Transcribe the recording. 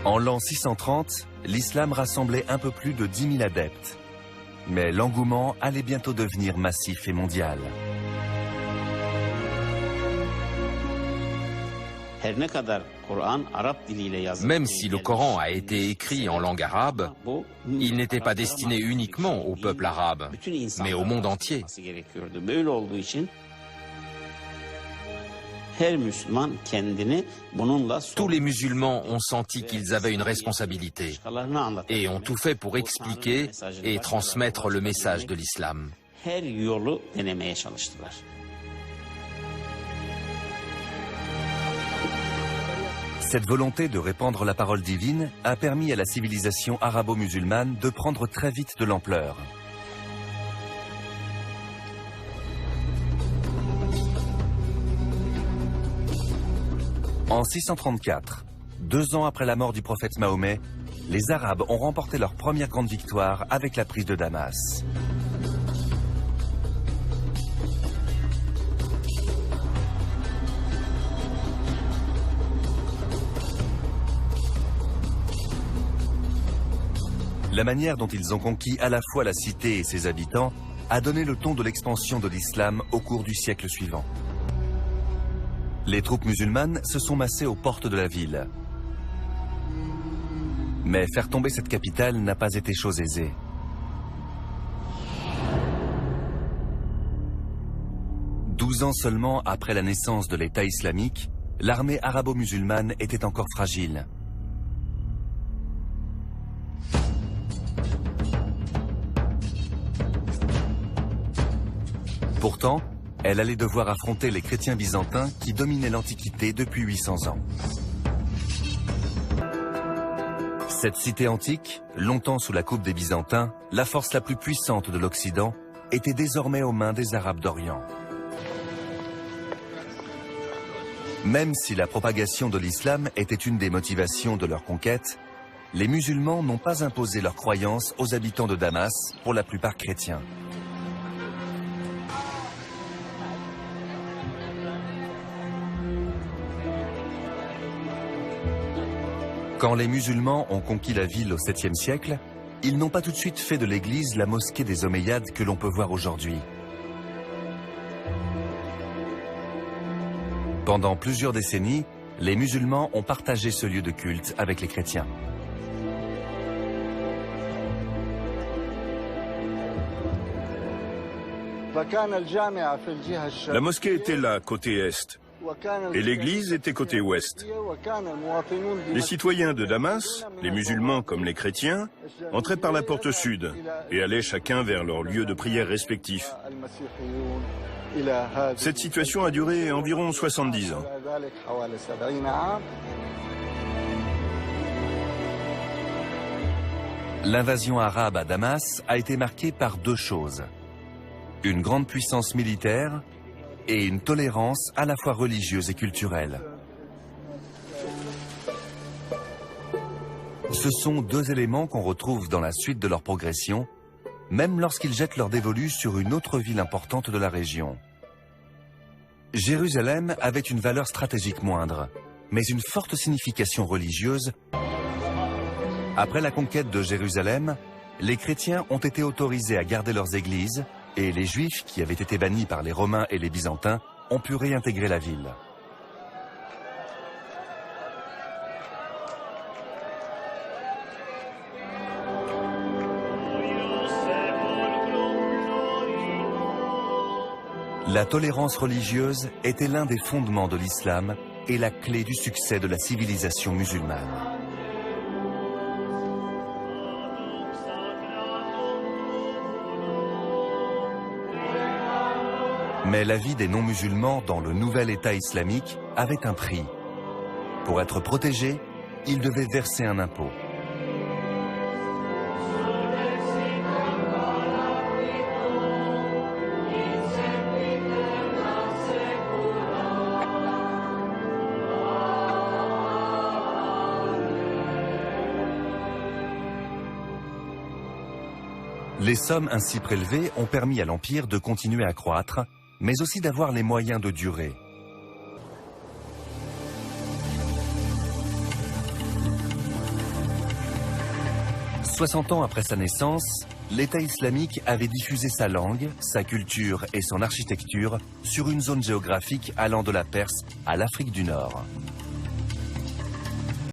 En l'an 630, l'islam rassemblait un peu plus de 10 000 adeptes. Mais l'engouement allait bientôt devenir massif et mondial. Même si le Coran a été écrit en langue arabe, il n'était pas destiné uniquement au peuple arabe, mais au monde entier. Tous les musulmans ont senti qu'ils avaient une responsabilité et ont tout fait pour expliquer et transmettre le message de l'islam. Cette volonté de répandre la parole divine a permis à la civilisation arabo-musulmane de prendre très vite de l'ampleur. En 634, 2 ans après la mort du prophète Mahomet, les Arabes ont remporté leur première grande victoire avec la prise de Damas. La manière dont ils ont conquis à la fois la cité et ses habitants a donné le ton de l'expansion de l'islam au cours du siècle suivant. Les troupes musulmanes se sont massées aux portes de la ville. Mais faire tomber cette capitale n'a pas été chose aisée. Douze ans seulement après la naissance de l'État islamique, l'armée arabo-musulmane était encore fragile. Pourtant, elle allait devoir affronter les chrétiens byzantins qui dominaient l'Antiquité depuis 800 ans. Cette cité antique, longtemps sous la coupe des Byzantins, la force la plus puissante de l'Occident, était désormais aux mains des Arabes d'Orient. Même si la propagation de l'islam était une des motivations de leur conquête, les musulmans n'ont pas imposé leurs croyances aux habitants de Damas, pour la plupart chrétiens. Quand les musulmans ont conquis la ville au 7e siècle, ils n'ont pas tout de suite fait de l'église la mosquée des Omeyyades que l'on peut voir aujourd'hui. Pendant plusieurs décennies, les musulmans ont partagé ce lieu de culte avec les chrétiens. La mosquée était là, côté est, et l'église était côté ouest. Les citoyens de Damas, les musulmans comme les chrétiens, entraient par la porte sud et allaient chacun vers leur lieu de prière respectif. Cette situation a duré environ 70 ans. L'invasion arabe à Damas a été marquée par 2 choses. Une grande puissance militaire et une tolérance à la fois religieuse et culturelle. Ce sont 2 éléments qu'on retrouve dans la suite de leur progression, même lorsqu'ils jettent leur dévolu sur une autre ville importante de la région. Jérusalem avait une valeur stratégique moindre, mais une forte signification religieuse. Après la conquête de Jérusalem, les chrétiens ont été autorisés à garder leurs églises, et les Juifs, qui avaient été bannis par les Romains et les Byzantins, ont pu réintégrer la ville. La tolérance religieuse était l'un des fondements de l'islam et la clé du succès de la civilisation musulmane. Mais la vie des non-musulmans dans le nouvel État islamique avait un prix. Pour être protégés, ils devaient verser un impôt. Les sommes ainsi prélevées ont permis à l'Empire de continuer à croître, mais aussi d'avoir les moyens de durer. 60 ans après sa naissance, l'État islamique avait diffusé sa langue, sa culture et son architecture sur une zone géographique allant de la Perse à l'Afrique du Nord.